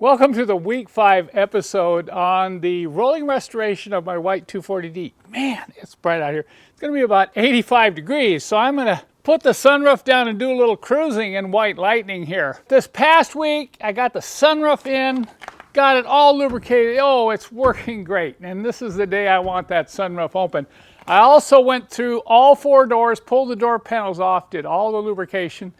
Welcome to the week 5 episode on the rolling restoration of my white 240D. Man, it's bright out here. It's going to be about 85 degrees, so I'm going to put the sunroof down and do a little cruising in White Lightning here. This past week, I got the sunroof in, got it all lubricated. Oh, it's working great, and this is the day I want that sunroof open. I also went through all 4 doors, pulled the door panels off, did all the lubrication,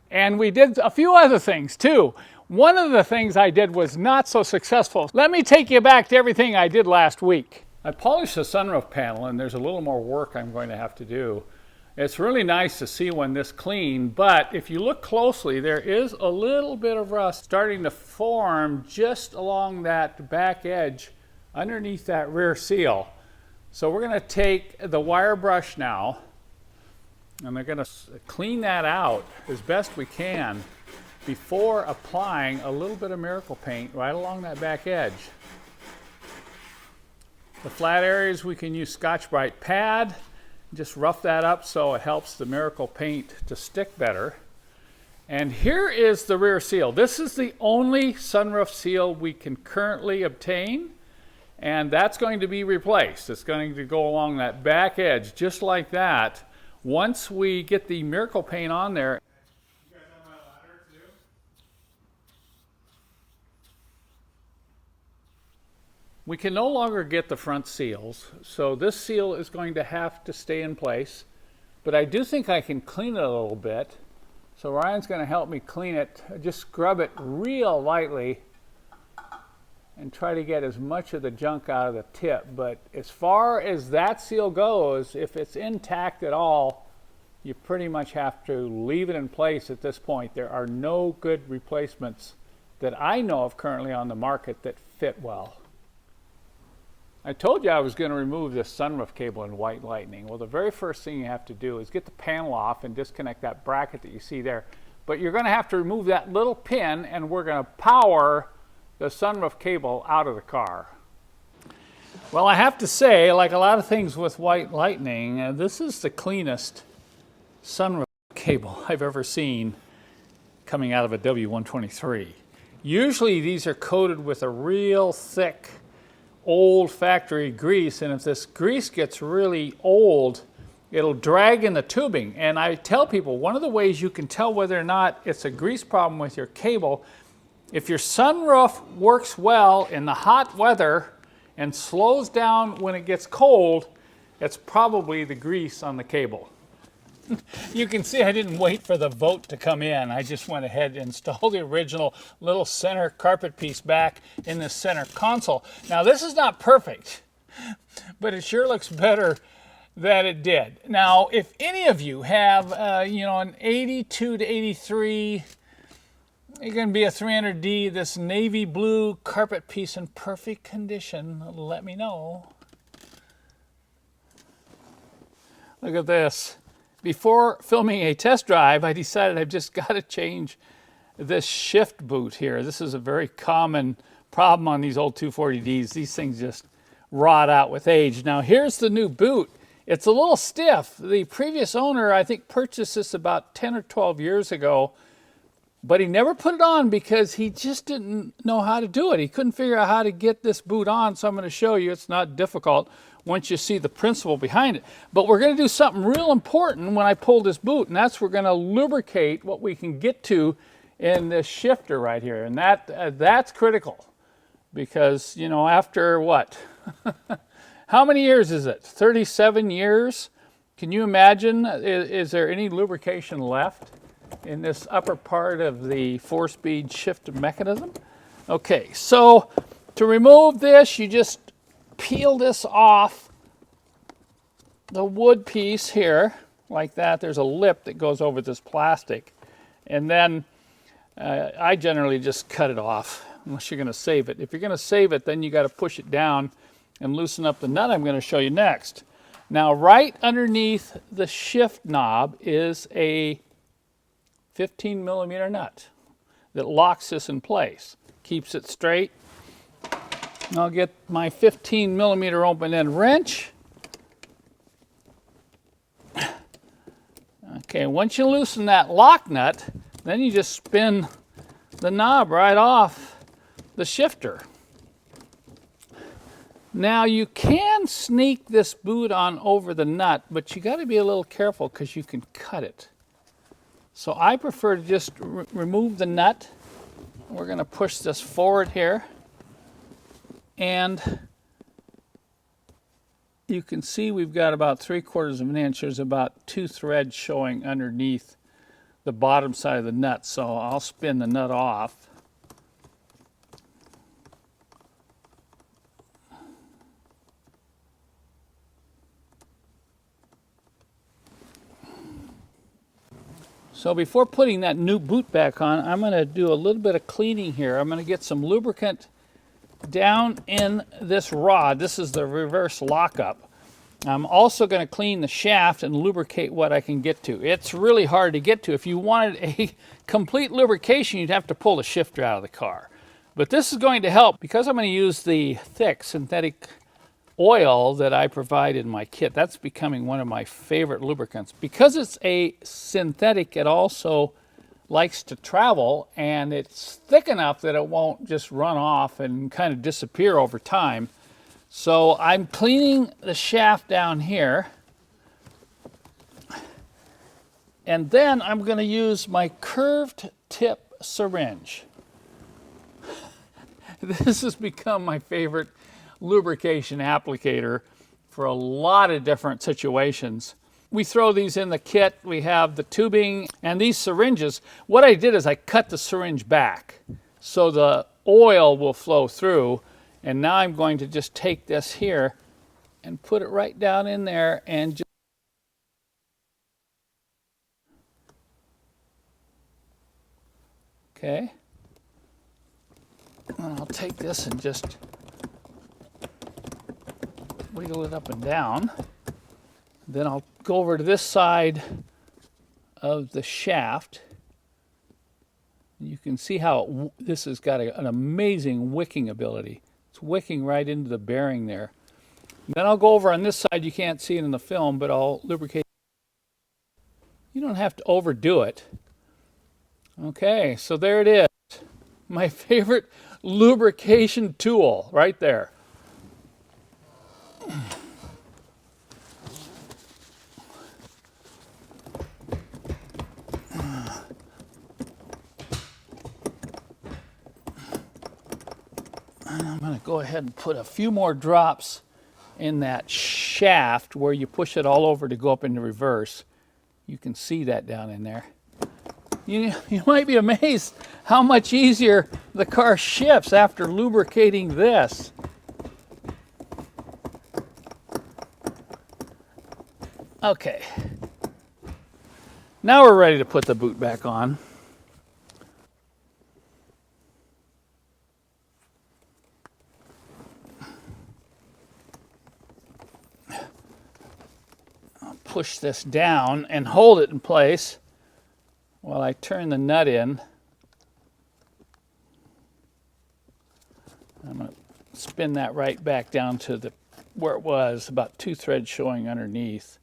and we did a few other things too. One of the things I did was not so successful. Let me take you back to everything I did last week. I polished the sunroof panel, and there's a little more work I'm going to have to do. It's really nice to see one this clean, but if you look closely, there is a little bit of rust starting to form just along that back edge underneath that rear seal. So we're going to take the wire brush now, and we're going to clean that out as best we can before applying a little bit of Miracle Paint right along that back edge. The flat areas we can use Scotch-Brite pad, just rough that up so it helps the Miracle Paint to stick better. And here is the rear seal. This is the only sunroof seal we can currently obtain, and that's going to be replaced. It's going to go along that back edge just like that. Once we get the Miracle Paint on there. We can no longer get the front seals, so this seal is going to have to stay in place, but I do think I can clean it a little bit. So Ryan's going to help me clean it. Just scrub it real lightly and try to get as much of the junk out of the tip. But as far as that seal goes, if it's intact at all, you pretty much have to leave it in place at this point. There are no good replacements that I know of currently on the market that fit well. I told you I was going to remove this sunroof cable in White Lightning. Well, the very first thing you have to do is get the panel off and disconnect that bracket that you see there. But you're going to have to remove that little pin, and we're going to power the sunroof cable out of the car. Well, I have to say, like a lot of things with White Lightning, this is the cleanest sunroof cable I've ever seen coming out of a W123. Usually these are coated with a real thick old factory grease, and if this grease gets really old, it'll drag in the tubing. And I tell people, one of the ways you can tell whether or not it's a grease problem with your cable, if your sunroof works well in the hot weather and slows down when it gets cold, it's probably the grease on the cable. You can see I didn't wait for the vote to come in. I just went ahead and installed the original little center carpet piece back in the center console. Now this is not perfect, but it sure looks better than it did. Now, if any of you have, an 82 to 83, it's going to be a 300D, this navy blue carpet piece in perfect condition, let me know. Look at this. Before filming a test drive, I decided I've just got to change this shift boot here. This is a very common problem on these old 240Ds. These things just rot out with age. Now here's the new boot. It's a little stiff. The previous owner, I think, purchased this about 10 or 12 years ago, but he never put it on because he just didn't know how to do it. He couldn't figure out how to get this boot on, so I'm going to show you. It's not difficult once you see the principle behind it. But we're going to do something real important when I pull this boot, and that's we're going to lubricate what we can get to in this shifter right here. And that's critical because, after what? How many years is it? 37 years? Can you imagine, is there any lubrication left in this upper part of the 4-speed shift mechanism? Okay, so to remove this, you just peel this off the wood piece here like that. There's a lip that goes over this plastic, and then I generally just cut it off unless you're going to save it. If you're going to save it, then you got to push it down and loosen up the nut I'm going to show you next. Now right underneath the shift knob is a 15 millimeter nut that locks this in place, keeps it straight. I'll get my 15 millimeter open-end wrench. Okay, once you loosen that lock nut, then you just spin the knob right off the shifter. Now you can sneak this boot on over the nut, but you got to be a little careful because you can cut it. So I prefer to just remove the nut. We're going to push this forward here. And you can see we've got about 3/4 of an inch. There's about 2 threads showing underneath the bottom side of the nut. So I'll spin the nut off. So before putting that new boot back on, I'm going to do a little bit of cleaning here. I'm going to get some lubricant down in this rod. This is the reverse lockup. I'm also going to clean the shaft and lubricate what I can get to. It's really hard to get to. If you wanted a complete lubrication, you'd have to pull the shifter out of the car. But this is going to help because I'm going to use the thick synthetic oil that I provide in my kit. That's becoming one of my favorite lubricants. Because it's a synthetic, it also likes to travel, and it's thick enough that it won't just run off and kind of disappear over time. So I'm cleaning the shaft down here, and then I'm going to use my curved tip syringe. This has become my favorite lubrication applicator for a lot of different situations. We throw these in the kit. We have the tubing and these syringes. What I did is I cut the syringe back so the oil will flow through. And now I'm going to just take this here and put it right down in there and just okay. And I'll take this and just wiggle it up and down. Then I'll go over to this side of the shaft. You can see how this has got an amazing wicking ability. It's wicking right into the bearing there. Then I'll go over on this side. You can't see it in the film, but I'll lubricate. You don't have to overdo it. Okay, so there it is. My favorite lubrication tool right there. I'm going to go ahead and put a few more drops in that shaft where you push it all over to go up into reverse. You can see that down in there. You might be amazed how much easier the car shifts after lubricating this. Okay. Now we're ready to put the boot back on. Push this down and hold it in place while I turn the nut in. I'm going to spin that right back down to where it was, about 2 threads showing underneath,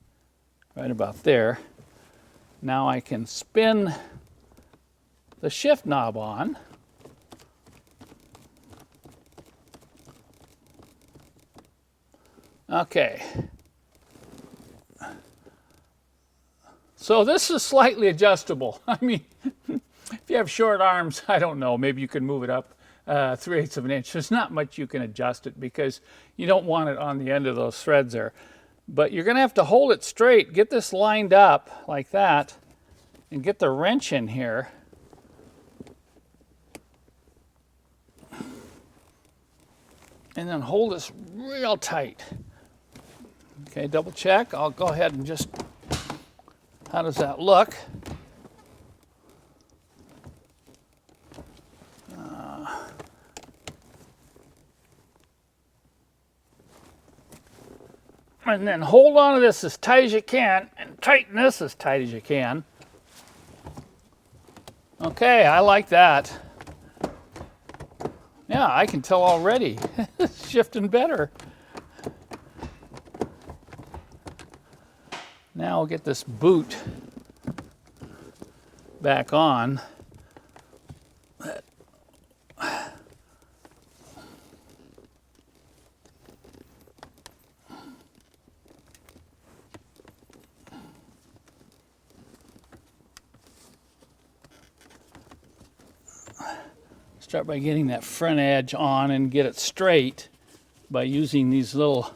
right about there. Now I can spin the shift knob on. Okay. So this is slightly adjustable. I mean, if you have short arms, I don't know, maybe you can move it up 3/8 of an inch. There's not much you can adjust it because you don't want it on the end of those threads there. But you're going to have to hold it straight, get this lined up like that, and get the wrench in here. And then hold this real tight. Okay, double check. I'll go ahead and just... How does that look? And then hold on to this as tight as you can and tighten this as tight as you can. Okay, I like that. Yeah, I can tell already. It's shifting better. Now I'll get this boot back on. Start by getting that front edge on and get it straight by using these little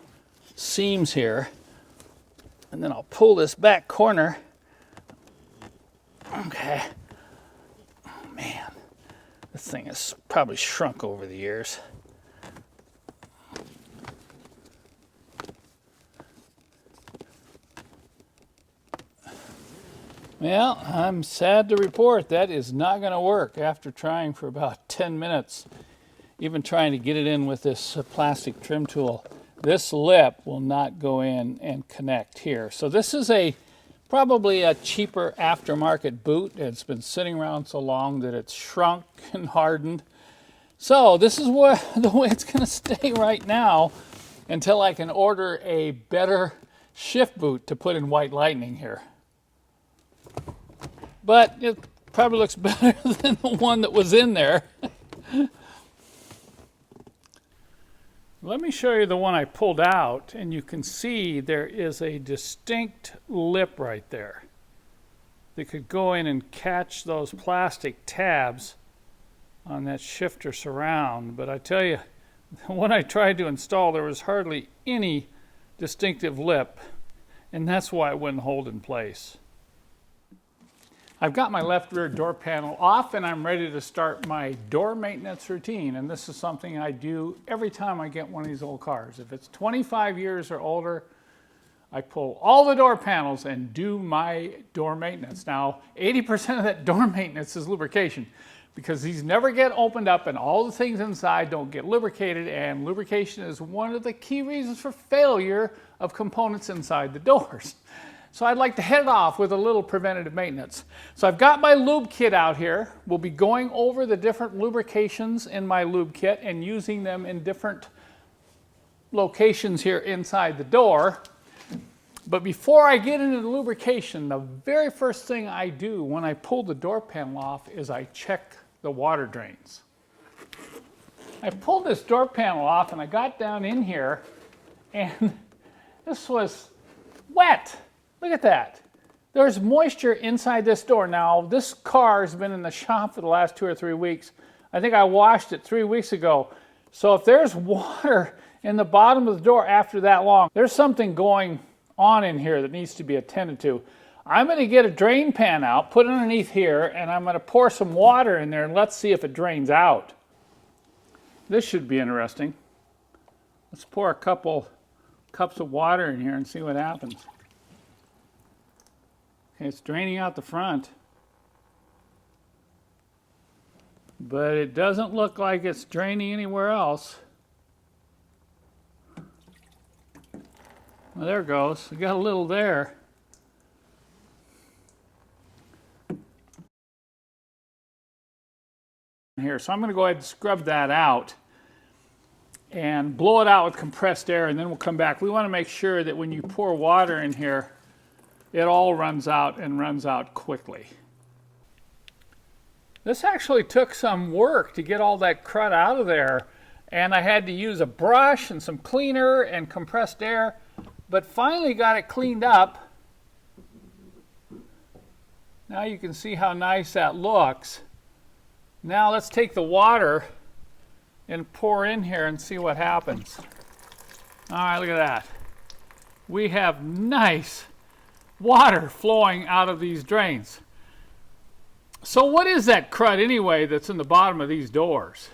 seams here. And then I'll pull this back corner. Okay. Oh man, this thing has probably shrunk over the years. Well, I'm sad to report that is not going to work after trying for about 10 minutes, even trying to get it in with this plastic trim tool. This lip will not go in and connect here. So this is probably a cheaper aftermarket boot. It's been sitting around so long that it's shrunk and hardened. So this is the way it's going to stay right now until I can order a better shift boot to put in White Lightning here. But it probably looks better than the one that was in there. Let me show you the one I pulled out, and you can see there is a distinct lip right there that could go in and catch those plastic tabs on that shifter surround. But I tell you, when I tried to install, there was hardly any distinctive lip, and that's why it wouldn't hold in place. I've got my left rear door panel off and I'm ready to start my door maintenance routine. And this is something I do every time I get one of these old cars. If it's 25 years or older, I pull all the door panels and do my door maintenance. Now, 80% of that door maintenance is lubrication because these never get opened up and all the things inside don't get lubricated, and lubrication is one of the key reasons for failure of components inside the doors. So I'd like to head it off with a little preventative maintenance. So I've got my lube kit out here. We'll be going over the different lubrications in my lube kit and using them in different locations here inside the door. But before I get into the lubrication, the very first thing I do when I pull the door panel off is I check the water drains. I pulled this door panel off and I got down in here and this was wet. Look at that. There's moisture inside this door. Now, this car has been in the shop for the last 2 or 3 weeks. I think I washed it 3 weeks ago. So if there's water in the bottom of the door after that long, there's something going on in here that needs to be attended to. I'm going to get a drain pan out, put it underneath here, and I'm going to pour some water in there and let's see if it drains out. This should be interesting. Let's pour a couple cups of water in here and see what happens. Okay, it's draining out the front, but it doesn't look like it's draining anywhere else. Well, there it goes. We got a little there. Here, so I'm going to go ahead and scrub that out and blow it out with compressed air, and then we'll come back. We want to make sure that when you pour water in here, it all runs out and runs out quickly. This actually took some work to get all that crud out of there, and I had to use a brush and some cleaner and compressed air, but finally got it cleaned up. Now you can see how nice that looks. Now let's take the water and pour in here and see what happens. All right, look at that. We have nice water flowing out of these drains. So what is that crud anyway that's in the bottom of these doors?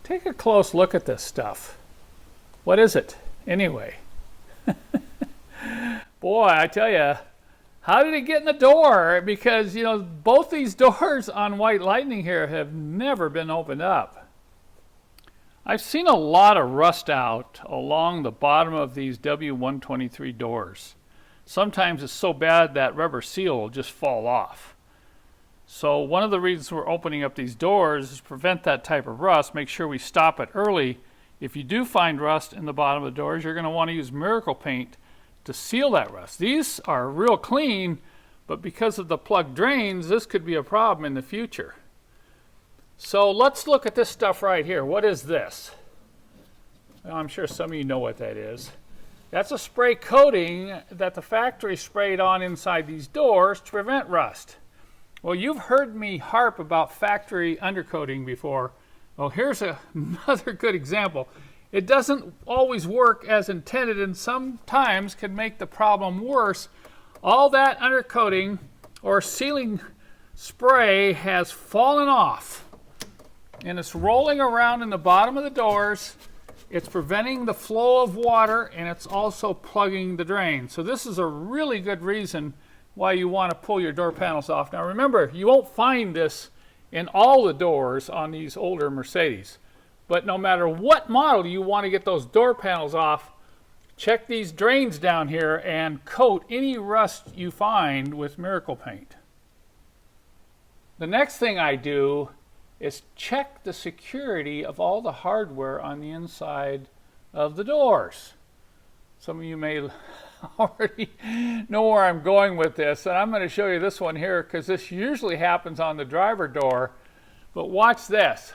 Take a close look at this stuff. What is it anyway? Boy, I tell you, how did it get in the door? Because, you know, both these doors on White Lightning here have never been opened up. I've seen a lot of rust out along the bottom of these W123 doors. Sometimes it's so bad that rubber seal will just fall off. So one of the reasons we're opening up these doors is to prevent that type of rust. Make sure we stop it early. If you do find rust in the bottom of the doors, you're going to want to use Miracle Paint to seal that rust. These are real clean, but because of the plug drains, this could be a problem in the future. So let's look at this stuff right here. What is this? Well, I'm sure some of you know what that is. That's a spray coating that the factory sprayed on inside these doors to prevent rust. Well, you've heard me harp about factory undercoating before. Well, here's another good example. It doesn't always work as intended and sometimes can make the problem worse. All that undercoating or sealing spray has fallen off and it's rolling around in the bottom of the doors. It's preventing the flow of water and it's also plugging the drain. So this is a really good reason why you want to pull your door panels off. Now remember, you won't find this in all the doors on these older Mercedes. But no matter what model you want to get those door panels off, check these drains down here and coat any rust you find with Miracle Paint. The next thing I do is check the security of all the hardware on the inside of the doors. Some of you may already know where I'm going with this, and I'm going to show you this one here because this usually happens on the driver door. But watch this.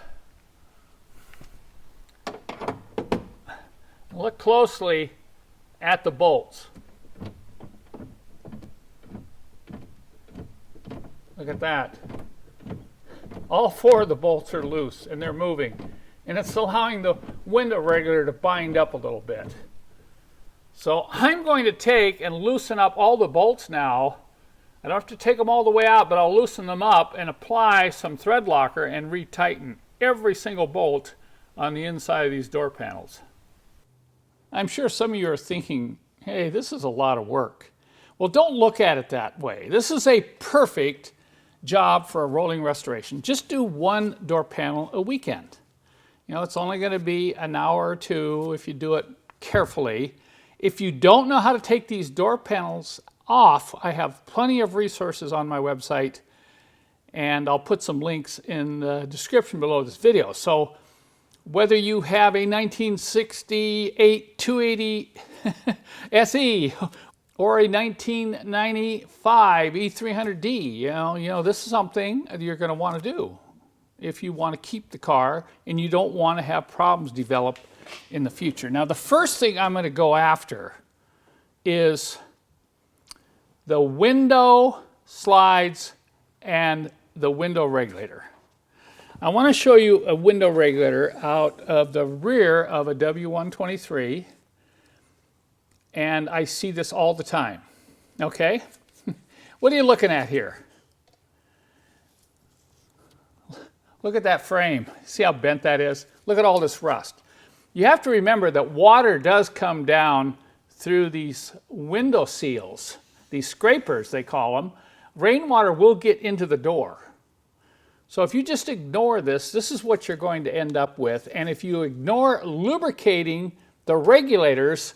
Look closely at the bolts. Look at that. All 4 of the bolts are loose and they're moving, and it's allowing the window regulator to bind up a little bit. So I'm going to take and loosen up all the bolts now. I don't have to take them all the way out, but I'll loosen them up and apply some thread locker and retighten every single bolt on the inside of these door panels. I'm sure some of you are thinking, hey, this is a lot of work. Well, don't look at it that way. This is a perfect job for a rolling restoration. Just do 1 door panel a weekend. You know, it's only going to be an hour or 2 if you do it carefully. If you don't know how to take these door panels off, I have plenty of resources on my website, and I'll put some links in the description below this video. So whether you have a 1968 280 SE or a 1995 E300D, you know, this is something you're going to want to do if you want to keep the car and you don't want to have problems develop in the future. Now, the first thing I'm going to go after is the window slides and the window regulator. I want to show you a window regulator out of the rear of a W123, and I see this all the time. Okay? What are you looking at here? Look at that frame. See how bent that is? Look at all this rust. You have to remember that water does come down through these window seals, these scrapers they call them. Rainwater will get into the door. So if you just ignore this, this is what you're going to end up with. And if you ignore lubricating the regulators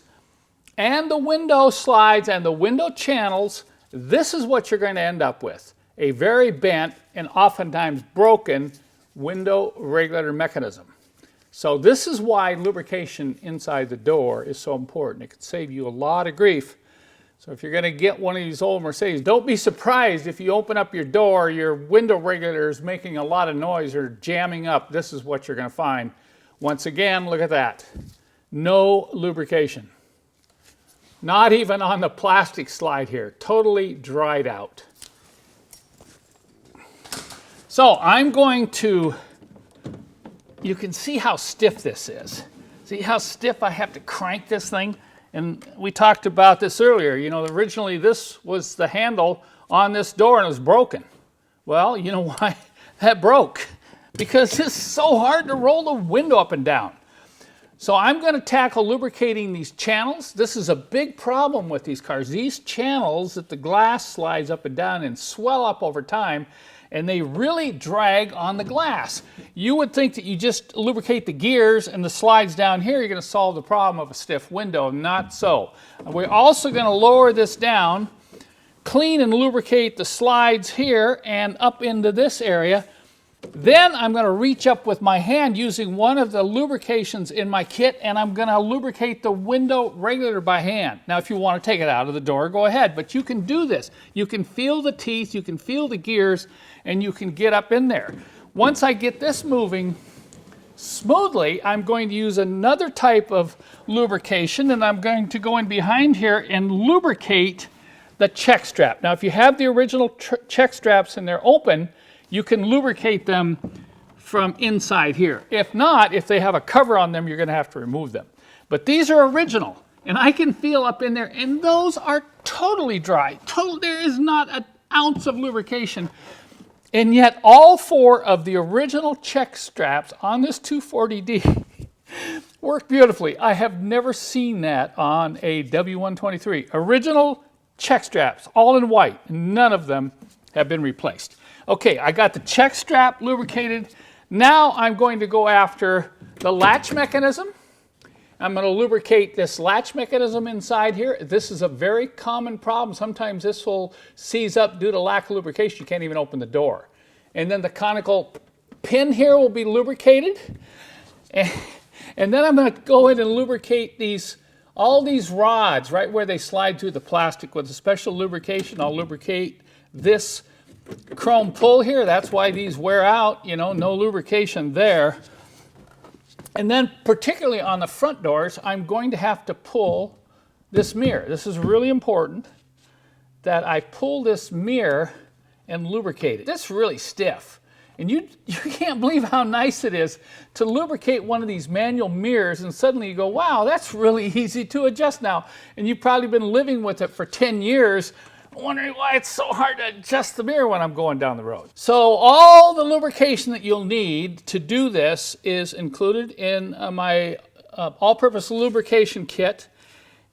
and the window slides and the window channels, this is what you're going to end up with. A very bent and oftentimes broken window regulator mechanism. So this is why lubrication inside the door is so important. It could save you a lot of grief. So if you're going to get one of these old Mercedes, don't be surprised if you open up your door, your window regulator is making a lot of noise or jamming up. This is what you're going to find. Once again, look at that. No lubrication. Not even on the plastic slide here. Totally dried out. So I'm going to, you can see how stiff this is. See how stiff I have to crank this thing? And we talked about this earlier. You know, originally this was the handle on this door and it was broken. Well, you know why that broke? Because it's so hard to roll the window up and down. So I'm going to tackle lubricating these channels. This is a big problem with these cars. These channels that the glass slides up and down and swell up over time, and they really drag on the glass. You would think that you just lubricate the gears and the slides down here, you're going to solve the problem of a stiff window. Not so. We're also going to lower this down, clean and lubricate the slides here and up into this area. Then I'm going to reach up with my hand using one of the lubrications in my kit, and I'm going to lubricate the window regulator by hand. Now, if you want to take it out of the door, go ahead, but you can do this. You can feel the teeth, you can feel the gears, and you can get up in there. Once I get this moving smoothly, I'm going to use another type of lubrication, and I'm going to go in behind here and lubricate the check strap. Now, if you have the original check straps and they're open, you can lubricate them from inside here. If not, if they have a cover on them, you're going to have to remove them. But these are original, and I can feel up in there, and those are totally dry. There is not an ounce of lubrication. And yet all 4 of the original check straps on this 240D work beautifully. I have never seen that on a W123. Original check straps, all in white. None of them have been replaced. Okay, I got the check strap lubricated. Now I'm going to go after the latch mechanism. I'm going to lubricate this latch mechanism inside here. This is a very common problem. Sometimes this will seize up due to lack of lubrication. You can't even open the door. And then the conical pin here will be lubricated. And then I'm going to go in and lubricate all these rods right where they slide through the plastic with a special lubrication. I'll lubricate this chrome pull here. That's why these wear out, no lubrication there. And then particularly on the front doors, I'm going to have to pull this mirror. This is really important that I pull this mirror and lubricate it. This is really stiff. And you can't believe how nice it is to lubricate one of these manual mirrors, and suddenly you go, wow, that's really easy to adjust now. And you've probably been living with it for 10 years, wondering why it's so hard to adjust the mirror when I'm going down the road. So all the lubrication that you'll need to do this is included in my all-purpose lubrication kit.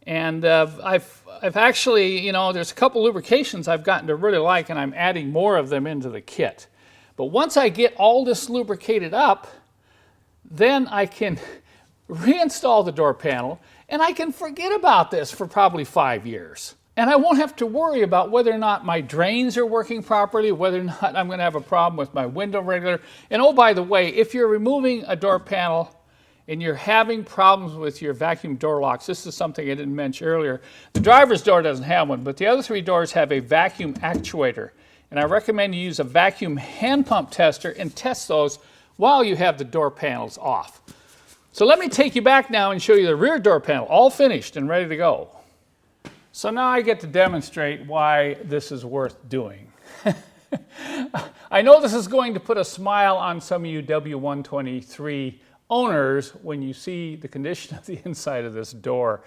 And I've actually, there's a couple lubrications I've gotten to really like, and I'm adding more of them into the kit. But once I get all this lubricated up, then I can reinstall the door panel, and I can forget about this for probably 5 years. And I won't have to worry about whether or not my drains are working properly, whether or not I'm going to have a problem with my window regulator. And oh, by the way, if you're removing a door panel and you're having problems with your vacuum door locks, this is something I didn't mention earlier. The driver's door doesn't have one, but the other 3 doors have a vacuum actuator. And I recommend you use a vacuum hand pump tester and test those while you have the door panels off. So let me take you back now and show you the rear door panel, all finished and ready to go. So now I get to demonstrate why this is worth doing. I know this is going to put a smile on some of you W123 owners when you see the condition of the inside of this door.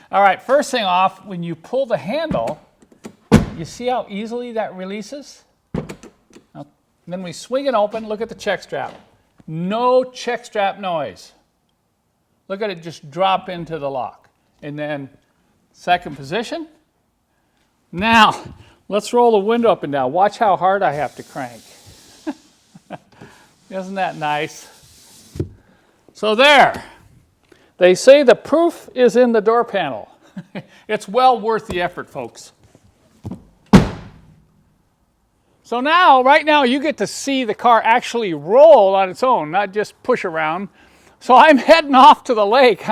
All right, first thing off, when you pull the handle, you see how easily that releases? Now, then we swing it open, look at the check strap. No check strap noise. Look at it just drop into the lock. And then second position. Now, let's roll the window up and down. Watch how hard I have to crank. Isn't that nice? So there. They say the proof is in the door panel. It's well worth the effort, folks. So now, right now, you get to see the car actually roll on its own, not just push around. So I'm heading off to the lake.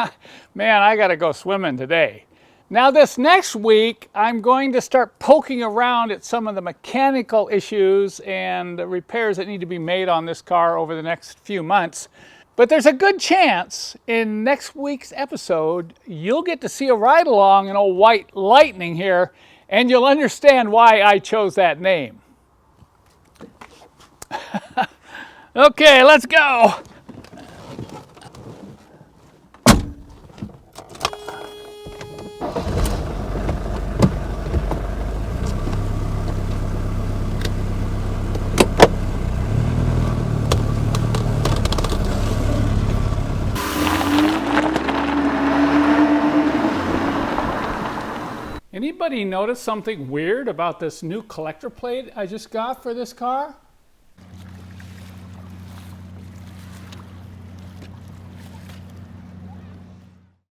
Man, I got to go swimming today. Now this next week, I'm going to start poking around at some of the mechanical issues and the repairs that need to be made on this car over the next few months. But there's a good chance in next week's episode, you'll get to see a ride along in old White Lightning here, and you'll understand why I chose that name. Okay, let's go. Anybody notice something weird about this new collector plate I just got for this car?